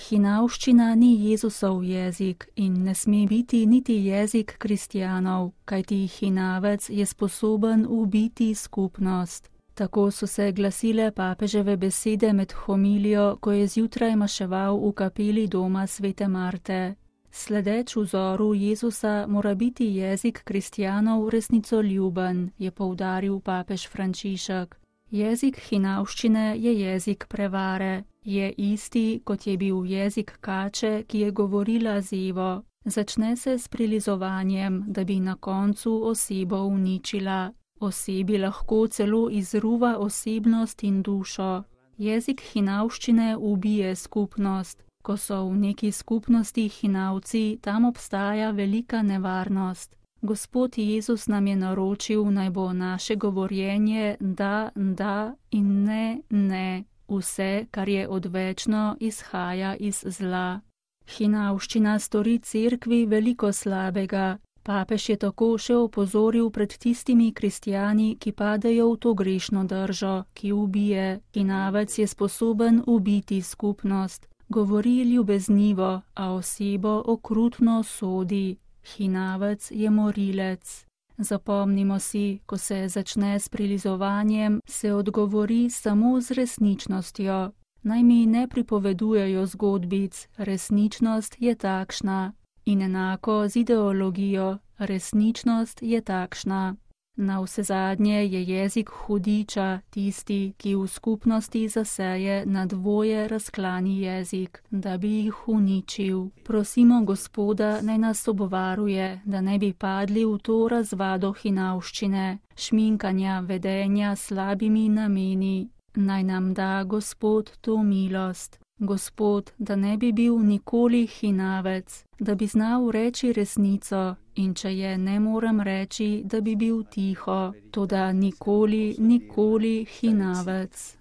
Hinavščina ni Jezusov jezik in ne sme biti niti jezik kristjanov, kajti hinavec je sposoben ubiti skupnost. Tako so se glasile papeževe besede med homilijo, ko je zjutraj maševal v kapeli doma svete Marte. Sledeč vzoru Jezusa mora biti jezik kristjanov resnicoljuben, je poudaril papež Frančišek. Jezik hinavščine je jezik prevare. Je isti, kot je bil jezik kače, ki je govorila z Evo. Začne se s prilizovanjem, da bi na koncu osebo uničila. Osebi lahko celo izruva osebnost in dušo. Jezik hinavščine ubije skupnost. Ko so v neki skupnosti hinavci, tam obstaja velika nevarnost. Gospod Jezus nam je naročil, naj bo naše govorjenje da in ne. Vse, kar je odvečno, izhaja iz zla. Hinavščina stori cerkvi veliko slabega. Papež je tako še opozoril pred tistimi kristjani, ki padejo v to grešno držo, ki ubije. Hinavec je sposoben ubiti skupnost. Govori ljubeznivo, a osebo okrutno sodi. Hinavec je morilec. Zapomnimo si, ko se začne s prilizovanjem, se odgovori samo z resničnostjo. Naj mi ne pripovedujejo zgodbic, resničnost je takšna. In enako z ideologijo, resničnost je takšna. Navsezadnje je jezik hudiča tisti, ki v skupnosti zaseje na dvoje razklani jezik, da bi jih uničil. Prosimo Gospoda, naj nas obvaruje, da ne bi padli v to razvado hinavščine, šminkanja vedenja slabimi nameni. Naj nam da Gospod to milost. Gospod, da ne bi bil nikoli hinavec, da bi znal reči resnico in če je ne morem reči, da bi bil tiho, toda nikoli hinavec.